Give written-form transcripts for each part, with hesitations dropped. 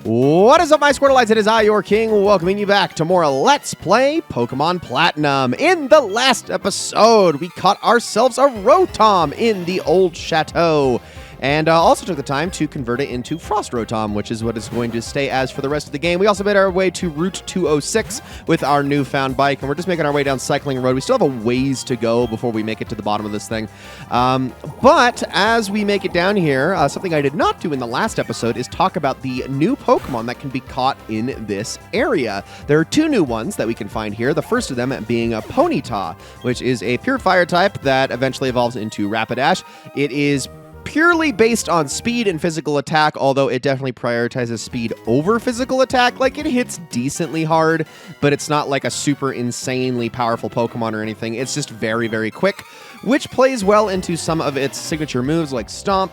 What is up, my Squirtleites? It is I, your king, welcoming you back to more Let's Play Pokemon Platinum. In the last episode, we caught ourselves a Rotom in the old chateau, and also took the time to convert it into Frost Rotom, which is what it's going to stay as for the rest of the game. We also made our way to Route 206 with our newfound bike, and we're just making our way down Cycling Road. We still have a ways to go before we make it to the bottom of this thing. But as we make it down here, something I did not do in the last episode is talk about the new Pokemon that can be caught in this area. There are two new ones that we can find here. The first of them being a Ponyta, which is a pure fire type that eventually evolves into Rapidash. It is purely based on speed and physical attack, although it definitely prioritizes speed over physical attack. Like, it hits decently hard, but it's not like a super insanely powerful Pokemon or anything. It's just very, very quick, which plays well into some of its signature moves like Stomp,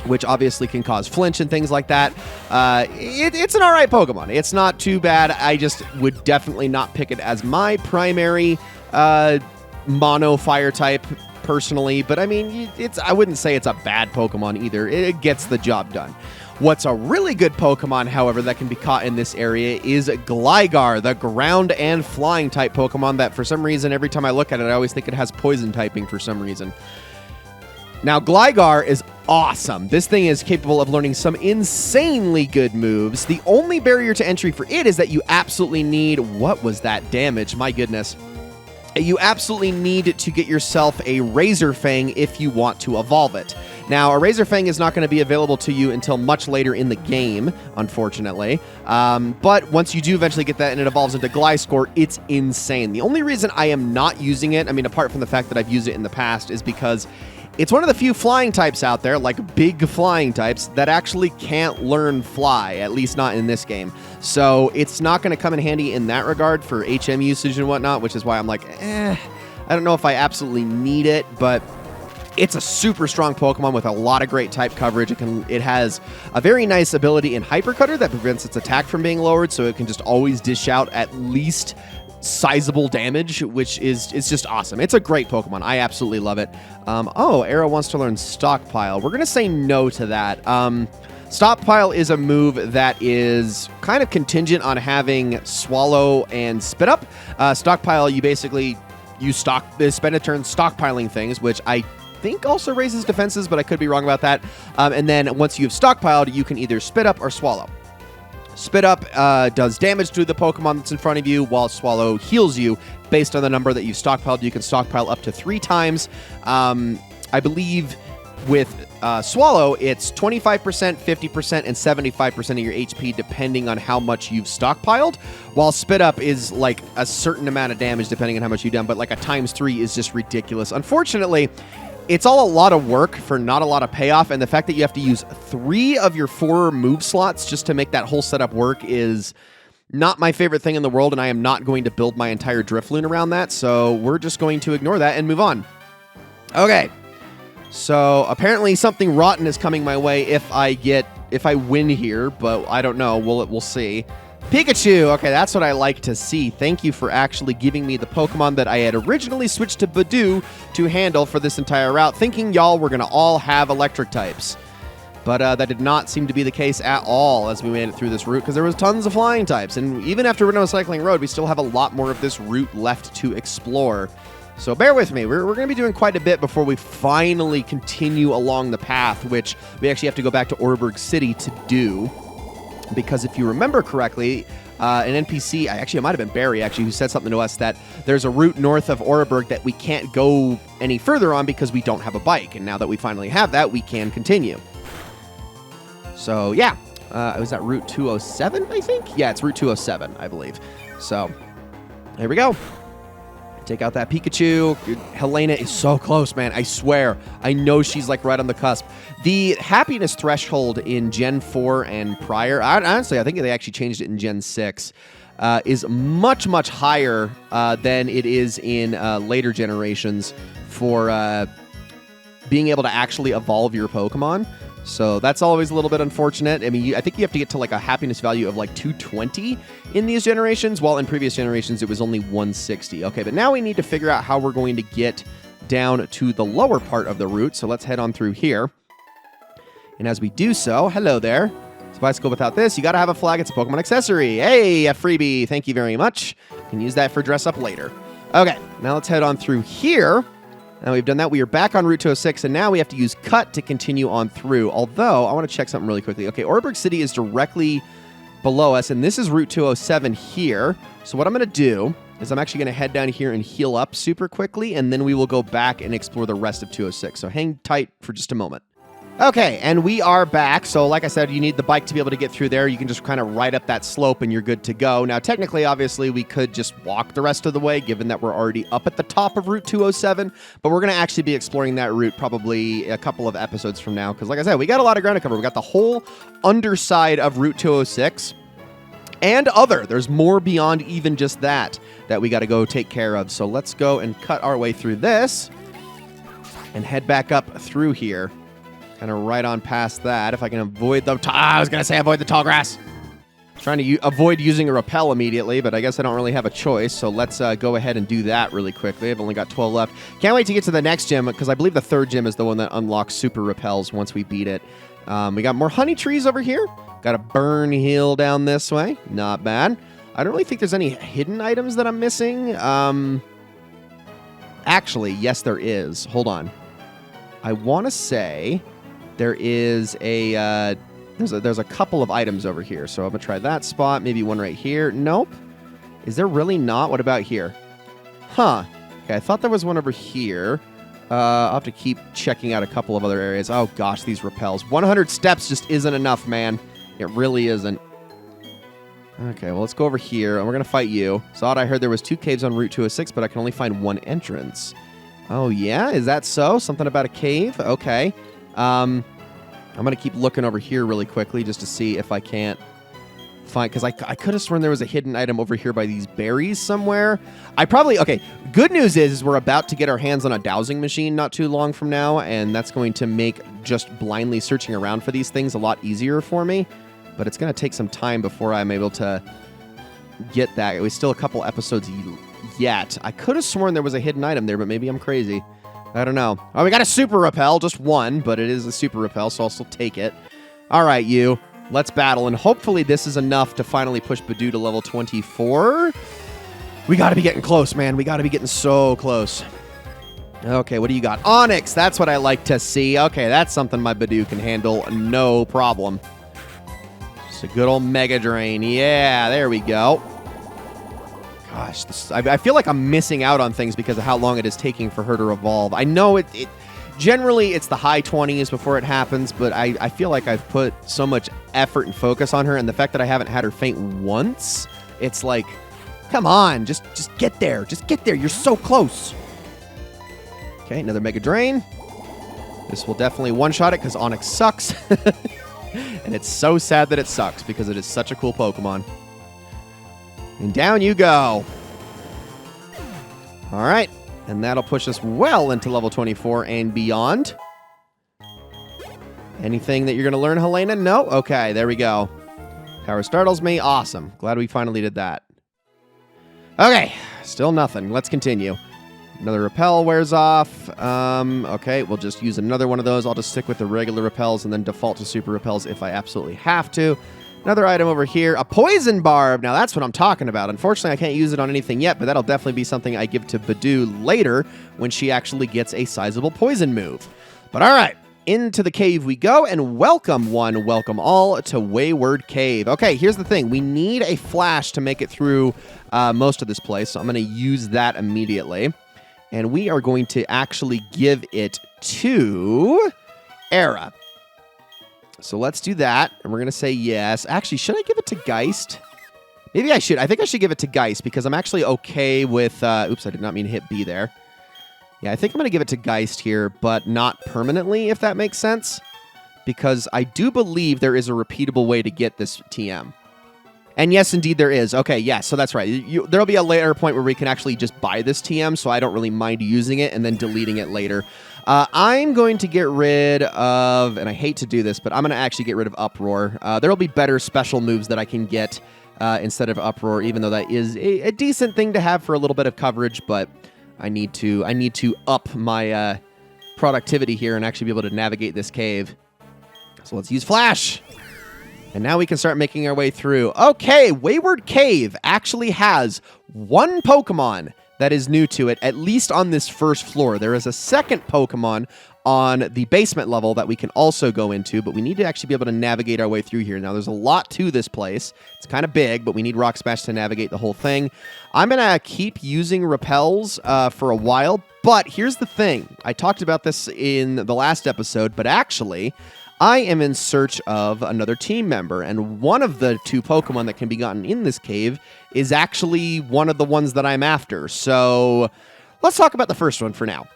which obviously can cause flinch and things like that. It's an alright Pokemon. It's not too bad. I just would definitely not pick it as my primary mono fire type personally, but I mean, I wouldn't say it's a bad Pokemon either. It gets the job done. What's a really good Pokemon, however, that can be caught in this area is Gligar, the ground and flying type Pokemon that for some reason, every time I look at it, I always think it has poison typing for some reason. Now, Gligar is awesome. This thing is capable of learning some insanely good moves. The only barrier to entry for it is that you absolutely need... What was that damage? My goodness. You absolutely need to get yourself a Razor Fang if you want to evolve it. Now, a Razor Fang is not going to be available to you until much later in the game, unfortunately. But once you do eventually get that and it evolves into Gliscor, it's insane. The only reason I am not using it, I mean, apart from the fact that I've used it in the past, is because it's one of the few flying types out there, like big flying types, that actually can't learn fly, at least not in this game. So it's not going to come in handy in that regard for HM usage and whatnot, which is why I'm like, I don't know if I absolutely need it, but it's a super strong Pokemon with a lot of great type coverage. It has a very nice ability in Hyper Cutter that prevents its attack from being lowered, so it can just always dish out at least sizable damage, which is just awesome. It's a great Pokemon. I absolutely love it. Oh, Arrow wants to learn Stockpile. We're going to say no to that. Stockpile is a move that is kind of contingent on having Swallow and Spit Up. Stockpile, you basically spend a turn stockpiling things, which I think also raises defenses, but I could be wrong about that. And then once you've stockpiled, you can either Spit Up or Swallow. Spit Up does damage to the Pokemon that's in front of you, while Swallow heals you based on the number that you've stockpiled. You can stockpile up to 3 times. I believe with Swallow, it's 25%, 50%, and 75% of your HP, depending on how much you've stockpiled, while Spit Up is like a certain amount of damage depending on how much you've done, but like a ×3 is just ridiculous. Unfortunately, it's all a lot of work for not a lot of payoff, and the fact that you have to use 3 of your 4 move slots just to make that whole setup work is not my favorite thing in the world, and I am not going to build my entire Drifloon around that, so we're just going to ignore that and move on. Okay, so apparently something rotten is coming my way if I win here, but I don't know. We'll see. Pikachu! Okay, that's what I like to see. Thank you for actually giving me the Pokemon that I had originally switched to Badoo to handle for this entire route, thinking y'all were going to all have electric types. But that did not seem to be the case at all as we made it through this route, because there was tons of flying types. And even after we're done with Cycling Road, we still have a lot more of this route left to explore. So bear with me. We're going to be doing quite a bit before we finally continue along the path, which we actually have to go back to Oreburgh City to do. Because if you remember correctly, an NPC, it might have been Barry, actually, who said something to us that there's a route north of Oreburgh that we can't go any further on because we don't have a bike. And now that we finally have that, we can continue. So, yeah. Was that Route 207, I think? Yeah, it's Route 207, I believe. So, here we go. Take out that Pikachu. Helena is so close, man. I swear. I know she's like right on the cusp. The happiness threshold in Gen 4 and prior, honestly, I think they actually changed it in Gen 6, is much, much higher than it is in later generations for being able to actually evolve your Pokemon. So that's always a little bit unfortunate. I mean, I think you have to get to like a happiness value of like 220 in these generations, while in previous generations it was only 160. Okay, but now we need to figure out how we're going to get down to the lower part of the route. So let's head on through here. And as we do so, hello there. bicycle without this, you gotta have a flag. It's a Pokemon accessory. Hey, a freebie. Thank you very much. Can use that for dress up later. Okay, now let's head on through here. Now we've done that. We are back on Route 206, and now we have to use Cut to continue on through. Although, I want to check something really quickly. Okay, Oreburgh City is directly below us, and this is Route 207 here. So what I'm going to do is I'm actually going to head down here and heal up super quickly, and then we will go back and explore the rest of 206. So hang tight for just a moment. Okay, and we are back. So like I said, you need the bike to be able to get through there. You can just kind of ride up that slope and you're good to go. Now, technically, obviously, we could just walk the rest of the way, given that we're already up at the top of Route 207. But we're going to actually be exploring that route probably a couple of episodes from now. Because like I said, we got a lot of ground to cover. We got the whole underside of Route 206 and other. There's more beyond even just that we got to go take care of. So let's go and cut our way through this and head back up through here. Kind of right on past that. If I can avoid the... I was going to say avoid the tall grass. Trying to avoid using a repel immediately, but I guess I don't really have a choice. So let's go ahead and do that really quickly. I've only got 12 left. Can't wait to get to the next gym, because I believe the third gym is the one that unlocks super repels once we beat it. We got more honey trees over here. Got a burn hill down this way. Not bad. I don't really think there's any hidden items that I'm missing. Actually, yes, there is. Hold on. I want to say... There is a there's a couple of items over here, so I'm gonna try that spot. Maybe one right here. Nope. Is there really not? What about here? Huh. Okay, I thought there was one over here. I'll have to keep checking out a couple of other areas. Oh gosh, these repels. 100 steps just isn't enough, man. It really isn't. Okay, well let's go over here, and we're gonna fight you. Thought I heard there was 2 caves on Route 206, but I can only find 1 entrance. Oh yeah, is that so? Something about a cave? Okay. I'm going to keep looking over here really quickly just to see if I can't find... Because I could have sworn there was a hidden item over here by these berries somewhere. Okay, good news is we're about to get our hands on a dowsing machine not too long from now, and that's going to make just blindly searching around for these things a lot easier for me. But it's going to take some time before I'm able to get that. We still a couple episodes yet. I could have sworn there was a hidden item there, but maybe I'm crazy. I don't know. Oh, we got a super repel. Just one, but it is a super repel, so I'll still take it. All right, you. Let's battle, and hopefully this is enough to finally push Badoo to level 24. We got to be getting close, man. We got to be getting so close. Okay, what do you got? Onyx. That's what I like to see. Okay, that's something my Badoo can handle. No problem. Just a good old Mega Drain. Yeah, there we go. Gosh, I feel like I'm missing out on things because of how long it is taking for her to evolve. I know it generally it's the high 20s before it happens, but I feel like I've put so much effort and focus on her, and the fact that I haven't had her faint once, it's like, come on, just get there. Just get there. You're so close. Okay, another Mega Drain. This will definitely one-shot it because Onyx sucks. And it's so sad that it sucks because it is such a cool Pokemon. And down you go. All right. And that'll push us well into level 24 and beyond. Anything that you're going to learn, Helena? No? Okay, there we go. Power startles me. Awesome. Glad we finally did that. Okay. Still nothing. Let's continue. Another repel wears off. Okay, we'll just use another one of those. I'll just stick with the regular repels and then default to super repels if I absolutely have to. Another item over here, a poison barb. Now that's what I'm talking about. Unfortunately, I can't use it on anything yet, but that'll definitely be something I give to Badoo later when she actually gets a sizable poison move. But all right, into the cave we go, and welcome all to Wayward Cave. Okay, here's the thing. We need a flash to make it through most of this place, so I'm going to use that immediately. And we are going to actually give it to Era. So let's do that, and we're going to say yes. Actually, should I give it to Geist? Maybe I should. I think I should give it to Geist, because I'm actually okay with... oops, I did not mean to hit B there. Yeah, I think I'm going to give it to Geist here, but not permanently, if that makes sense. Because I do believe there is a repeatable way to get this TM. And yes, indeed, there is. Okay, yeah, so that's right. There'll be a later point where we can actually just buy this TM, so I don't really mind using it and then deleting it later. I'm going to get rid of, and I hate to do this, but I'm going to actually get rid of Uproar. There will be better special moves that I can get instead of Uproar, even though that is a decent thing to have for a little bit of coverage, but I need to up my productivity here and actually be able to navigate this cave. So let's use Flash. And now we can start making our way through. Okay, Wayward Cave actually has one Pokemon that is new to it, at least on this first floor. There is a second Pokemon on the basement level that we can also go into, but we need to actually be able to navigate our way through here. Now, there's a lot to this place. It's kind of big, but we need Rock Smash to navigate the whole thing. I'm going to keep using repels for a while, but here's the thing. I talked about this in the last episode, but actually, I am in search of another team member, and one of the two Pokemon that can be gotten in this cave is actually one of the ones that I'm after. So let's talk about the first one for now.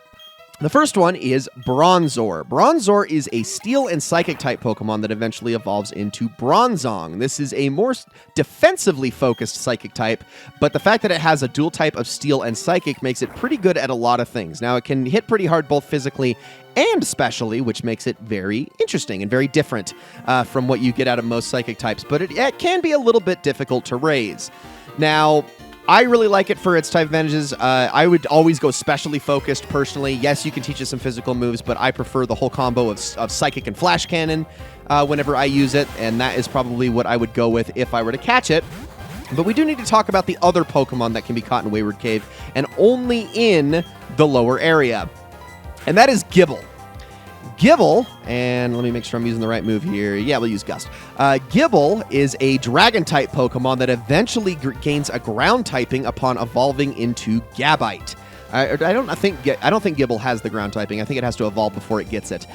The first one is Bronzor. Bronzor is a Steel and Psychic type Pokemon that eventually evolves into Bronzong. This is a more defensively focused Psychic type, but the fact that it has a dual type of Steel and Psychic makes it pretty good at a lot of things. Now, it can hit pretty hard both physically and specially, which makes it very interesting and very different from what you get out of most Psychic types, but it can be a little bit difficult to raise. Now, I really like it for its type advantages. I would always go specially focused personally. Yes, you can teach it some physical moves, but I prefer the whole combo of Psychic and Flash Cannon whenever I use it, and that is probably what I would go with if I were to catch it. But we do need to talk about the other Pokemon that can be caught in Wayward Cave, and only in the lower area, and that is Gible. Gible, and let me make sure I'm using the right move here. Yeah, we'll use Gust. Gible is a Dragon-type Pokemon that eventually gains a Ground typing upon evolving into Gabite. I don't think Gible has the Ground typing. I think it has to evolve before it gets it.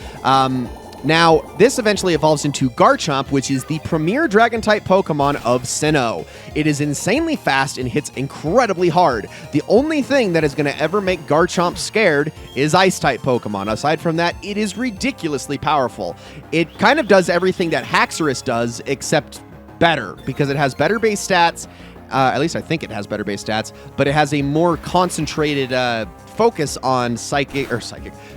Now, this eventually evolves into Garchomp, which is the premier Dragon-type Pokemon of Sinnoh. It is insanely fast and hits incredibly hard. The only thing that is going to ever make Garchomp scared is Ice-type Pokemon. Aside from that, it is ridiculously powerful. It kind of does everything that Haxorus does, except better, because it has better base stats. At least I think it has better base stats, but it has a more concentrated focus on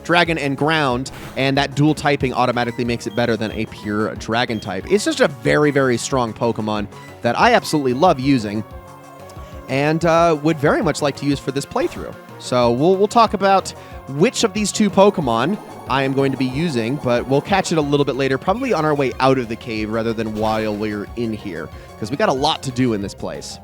Dragon and Ground, and that dual typing automatically makes it better than a pure Dragon type. It's just a very, very strong Pokemon that I absolutely love using and would very much like to use for this playthrough. So we'll talk about which of these two Pokemon I am going to be using, but we'll catch it a little bit later, probably on our way out of the cave rather than while we're in here, because we got a lot to do in this place.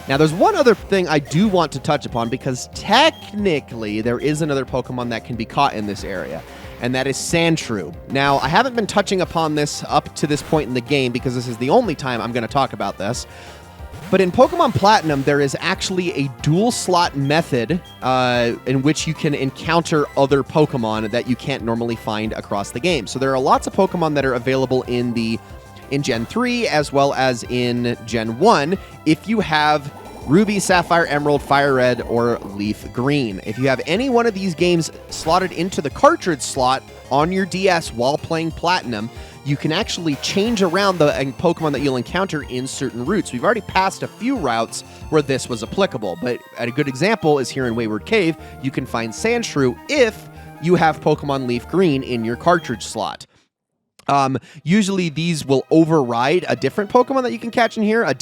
Now, there's one other thing I do want to touch upon, because technically there is another Pokemon that can be caught in this area, and that is Sandshrew. Now, I haven't been touching upon this up to this point in the game, because this is the only time I'm going to talk about this. But in Pokemon Platinum, there is actually a dual slot method in which you can encounter other Pokemon that you can't normally find across the game. So there are lots of Pokemon that are available in Gen 3 as well as in Gen 1 if you have Ruby, Sapphire, Emerald, Fire Red, or Leaf Green. If you have any one of these games slotted into the cartridge slot on your DS while playing Platinum, you can actually change around the Pokemon that you'll encounter in certain routes. We've already passed a few routes where this was applicable, but a good example is here in Wayward Cave. You can find Sandshrew if you have Pokemon Leaf Green in your cartridge slot. Usually these will override a different Pokemon that you can catch in here, at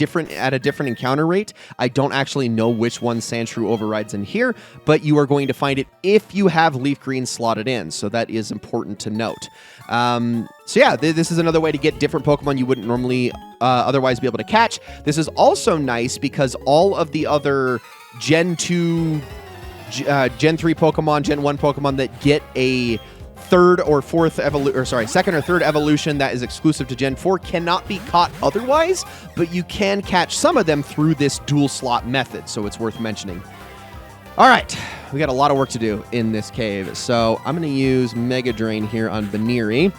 a different encounter rate. I don't actually know which one Sandshrew overrides in here, but you are going to find it if you have Leaf Green slotted in, so that is important to note. So yeah, this is another way to get different Pokemon you wouldn't normally otherwise be able to catch. This is also nice because all of the other Gen 2, Gen 3 Pokemon, Gen 1 Pokemon that get a second or third evolution that is exclusive to Gen 4 cannot be caught otherwise, but you can catch some of them through this dual slot method, so it's worth mentioning. All right, we got a lot of work to do in this cave, so I'm going to use Mega Drain here on Baneri,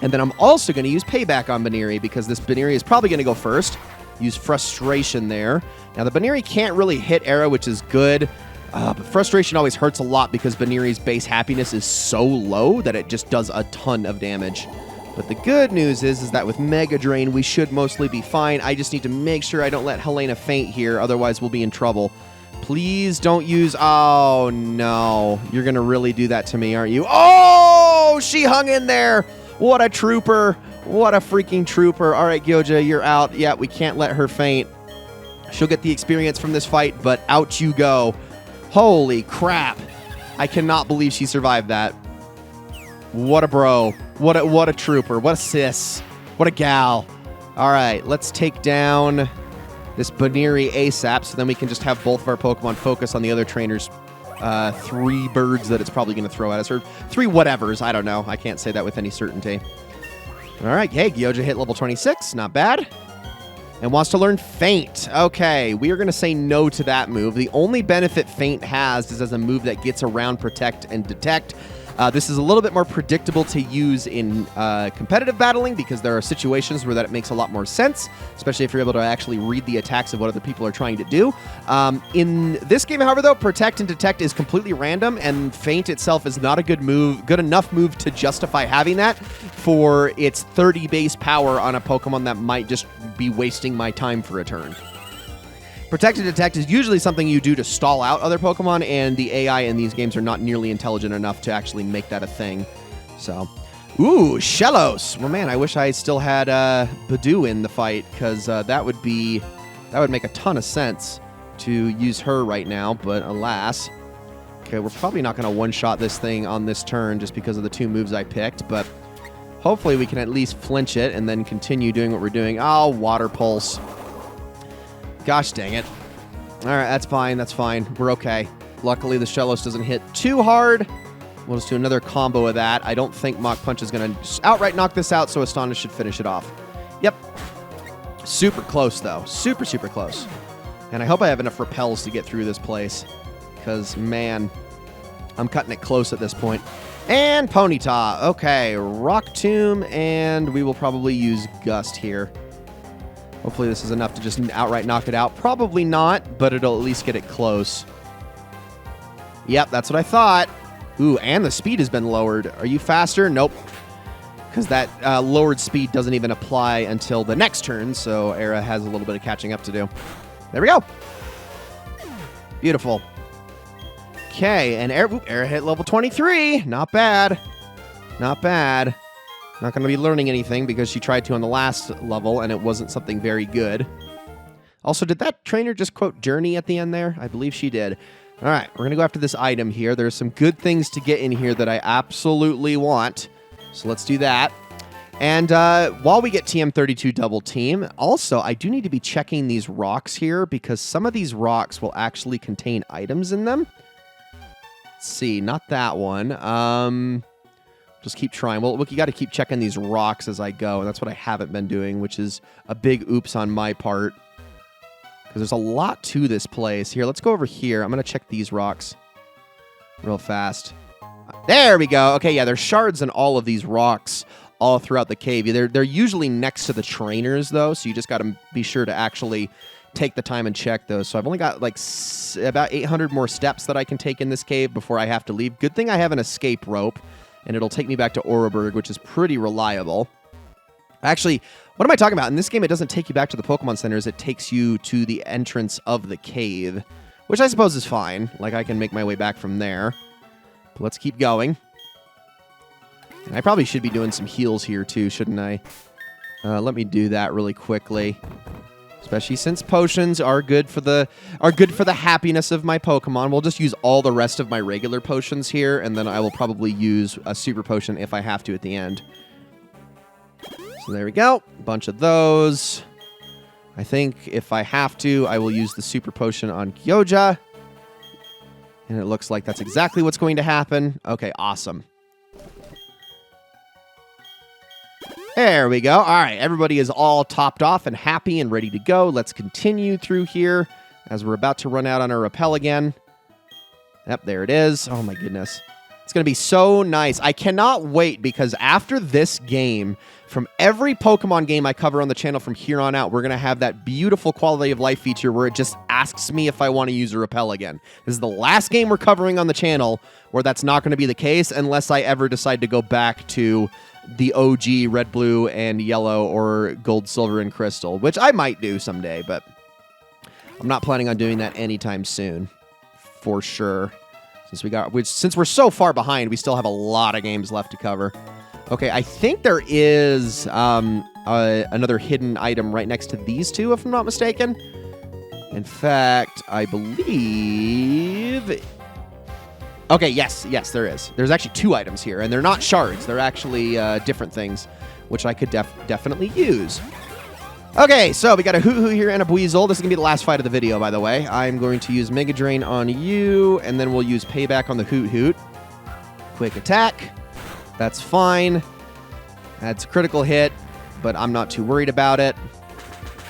and then I'm also going to use Payback on Baneri because this Baneri is probably going to go first. Use Frustration there. Now, the Baneri can't really hit Arrow, which is good. But Frustration always hurts a lot because Baneri's base happiness is so low that it just does a ton of damage. But the good news is that with Mega Drain, we should mostly be fine. I just need to make sure I don't let Helena faint here, otherwise we'll be in trouble. Please don't use... Oh, no. You're going to really do that to me, aren't you? Oh, she hung in there. What a trooper. What a freaking trooper. All right, Gyoja, you're out. Yeah, we can't let her faint. She'll get the experience from this fight, but out you go. Holy crap. I cannot believe she survived that. What a bro. What a trooper. What a sis. What a gal. All right, let's take down this Baneri ASAP, so then we can just have both of our Pokemon focus on the other trainer's 3 birds that it's probably going to throw at us, or 3 whatevers. I don't know. I can't say that with any certainty. All right, hey, Gyoja hit level 26. Not bad. And wants to learn Feint. Okay, we are going to say no to that move. The only benefit Feint has is as a move that gets around Protect and Detect. This is a little bit more predictable to use in competitive battling because there are situations where that makes a lot more sense, especially if you're able to actually read the attacks of what other people are trying to do. In this game, however, though, Protect and Detect is completely random, and Feint itself is not a good enough move to justify having that for its 30 base power on a Pokemon that might just be wasting my time for a turn. Protect and Detect is usually something you do to stall out other Pokemon, and the AI in these games are not nearly intelligent enough to actually make that a thing. So, ooh, Shellos. Well, man, I wish I still had Badoo in the fight, because that would make a ton of sense to use her right now, but alas. Okay, we're probably not going to one-shot this thing on this turn just because of the 2 moves I picked, but hopefully we can at least flinch it and then continue doing what we're doing. Oh, Water Pulse. Gosh dang it. All right, that's fine. That's fine. We're okay. Luckily, the Shellos doesn't hit too hard. We'll just do another combo of that. I don't think Mach Punch is going to outright knock this out, so Astonish should finish it off. Yep. Super close, though. Super, super close. And I hope I have enough repels to get through this place, because, man, I'm cutting it close at this point. And Ponyta. Okay, Rock Tomb, and we will probably use Gust here. Hopefully this is enough to just outright knock it out. Probably not, but it'll at least get it close. Yep, that's what I thought. Ooh, and the speed has been lowered. Are you faster? Nope. Because that lowered speed doesn't even apply until the next turn, so Era has a little bit of catching up to do. There we go. Beautiful. Okay, and Era hit level 23. Not bad. Not bad. Not going to be learning anything because she tried to on the last level, and it wasn't something very good. Also, did that trainer just quote Journey at the end there? I believe she did. All right, we're going to go after this item here. There's some good things to get in here that I absolutely want. So let's do that. And while we get TM32 double team, also, I do need to be checking these rocks here because some of these rocks will actually contain items in them. Let's see, not that one. Just keep trying. Well, look, you got to keep checking these rocks as I go, and that's what I haven't been doing, which is a big oops on my part. Because there's a lot to this place. Here, let's go over here. I'm going to check these rocks real fast. There we go. Okay, yeah, there's shards in all of these rocks all throughout the cave. They're usually next to the trainers, though, so you just got to be sure to actually take the time and check those. So I've only got like about 800 more steps that I can take in this cave before I have to leave. Good thing I have an escape rope, and it'll take me back to Oreburg, which is pretty reliable. Actually, what am I talking about? In this game, it doesn't take you back to the Pokemon Centers. It takes you to the entrance of the cave, which I suppose is fine. Like, I can make my way back from there. But let's keep going. And I probably should be doing some heals here, too, shouldn't I? Let me do that really quickly. Especially since potions are good for the happiness of my Pokemon. We'll just use all the rest of my regular potions here, and then I will probably use a super potion if I have to at the end. So there we go. A bunch of those. I think if I have to, I will use the super potion on Gyoja. And it looks like that's exactly what's going to happen. Okay, awesome. There we go. All right, everybody is all topped off and happy and ready to go. Let's continue through here as we're about to run out on our rappel again. Yep, there it is. Oh my goodness. It's going to be so nice. I cannot wait because after this game, from every Pokemon game I cover on the channel from here on out, we're going to have that beautiful quality of life feature where it just asks me if I want to use a rappel again. This is the last game we're covering on the channel where that's not going to be the case unless I ever decide to go back to the OG red, blue, and yellow, or gold, silver, and crystal, which I might do someday, but I'm not planning on doing that anytime soon, for sure. Since we're so far behind, we still have a lot of games left to cover. Okay, I think there is another hidden item right next to these two, if I'm not mistaken. In fact, I believe... Okay, yes, there is. There's actually 2 items here, and they're not shards. They're actually different things, which I could definitely use. Okay, so we got a Hoot Hoot here and a Buizel. This is going to be the last fight of the video, by the way. I'm going to use Mega Drain on you, and then we'll use Payback on the Hoot Hoot. Quick attack. That's fine. That's a critical hit, but I'm not too worried about it.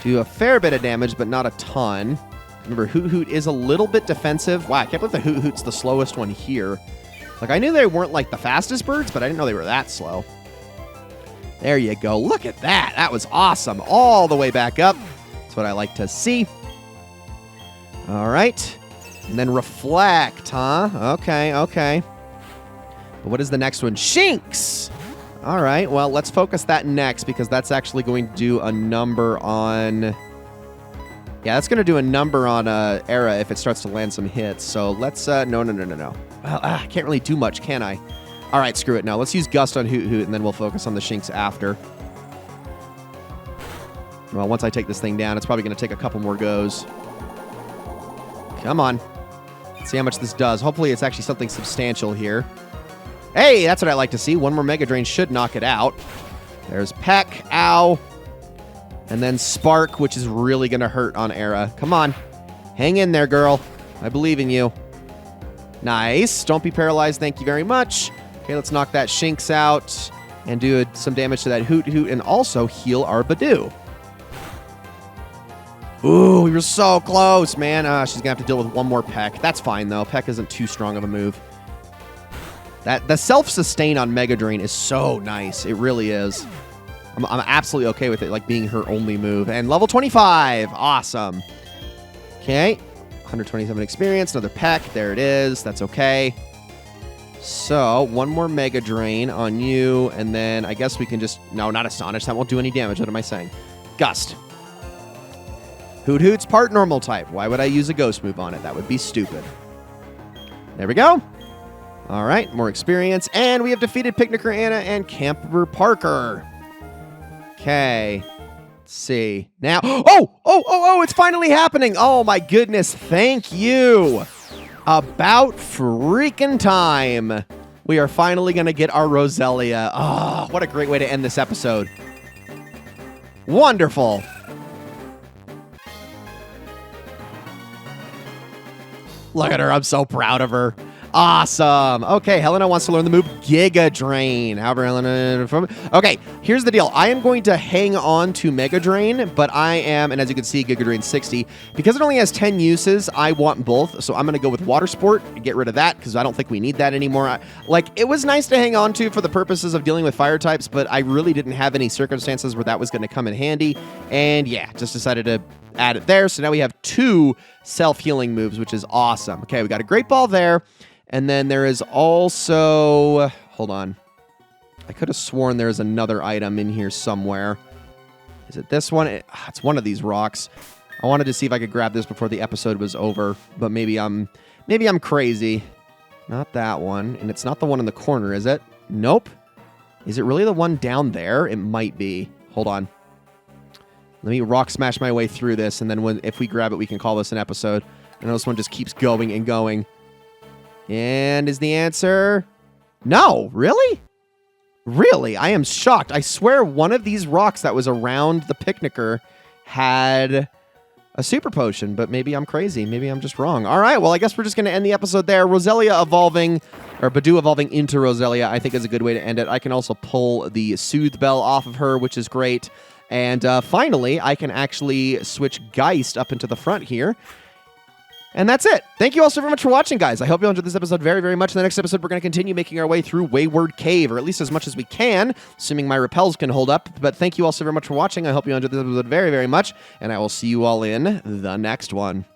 Do a fair bit of damage, but not a ton. Remember, Hoot Hoot is a little bit defensive. Wow, I can't believe the Hoot Hoot's the slowest one here. Like, I knew they weren't, like, the fastest birds, but I didn't know they were that slow. There you go. Look at that. That was awesome. All the way back up. That's what I like to see. All right. And then Reflect, huh? Okay, okay. But what is the next one? Shinx! All right. Well, let's focus that next because that's actually going to do a number on... Yeah, that's going to do a number on Era if it starts to land some hits. So let's... No. Well, I can't really do much, can I? All right, screw it now. Let's use Gust on Hoot Hoot, and then we'll focus on the Shinx after. Well, once I take this thing down, it's probably going to take a couple more goes. Come on. Let's see how much this does. Hopefully it's actually something substantial here. Hey, that's what I like to see. One more Mega Drain should knock it out. There's Peck. Ow. And then Spark, which is really going to hurt on Era. Come on. Hang in there, girl. I believe in you. Nice. Don't be paralyzed. Thank you very much. Okay, let's knock that Shinx out and do some damage to that Hoot Hoot and also heal our Badoo. Ooh, we were so close, man. She's going to have to deal with one more Peck. That's fine, though. Peck isn't too strong of a move. The self-sustain on Mega Drain is so nice. It really is. I'm absolutely okay with it, like being her only move. And level 25. Awesome. Okay. 127 experience. Another Peck. There it is. That's okay. So, one more Mega Drain on you, and then I guess we can just... No, not Astonish. That won't do any damage. What am I saying? Gust. Hoot Hoot's part normal type. Why would I use a Ghost move on it? That would be stupid. There we go. All right, more experience. And we have defeated Picnicker Anna and Camper Parker. Okay. Let's see. Now... Oh! It's finally happening! Oh, my goodness. Thank you. About freaking time. We are finally going to get our Roselia. Oh, what a great way to end this episode. Wonderful. Look at her. I'm so proud of her. Awesome. Okay, Helena wants to learn the move Giga Drain. However, Helena... Okay, here's the deal. I am going to hang on to Mega Drain, but I am, and as you can see, Giga Drain 60. Because it only has 10 uses, I want both, so I'm going to go with Water Sport and get rid of that, because I don't think we need that anymore. It was nice to hang on to for the purposes of dealing with fire types, but I really didn't have any circumstances where that was going to come in handy. And yeah, just decided to add it there. So now we have 2 self-healing moves, which is awesome. Okay, we got a Great Ball there. And then there is also... Hold on. I could have sworn there's another item in here somewhere. Is it this one? It's one of these rocks. I wanted to see if I could grab this before the episode was over, but maybe I'm crazy. Not that one. And it's not the one in the corner, is it? Nope. Is it really the one down there? It might be. Hold on. Let me rock smash my way through this, and then if we grab it, we can call this an episode. And this one just keeps going and going. And is the answer... No, really? Really? I am shocked. I swear one of these rocks that was around the picnicker had a super potion, but maybe I'm crazy. Maybe I'm just wrong. All right, well, I guess we're just going to end the episode there. Roselia evolving, or Badoo evolving into Roselia, I think is a good way to end it. I can also pull the Soothe Bell off of her, which is great. And finally, I can actually switch Geist up into the front here. And that's it. Thank you all so very much for watching, guys. I hope you all enjoyed this episode very, very much. In the next episode, we're going to continue making our way through Wayward Cave, or at least as much as we can, assuming my repels can hold up. But thank you all so very much for watching. I hope you enjoyed this episode very, very much, and I will see you all in the next one.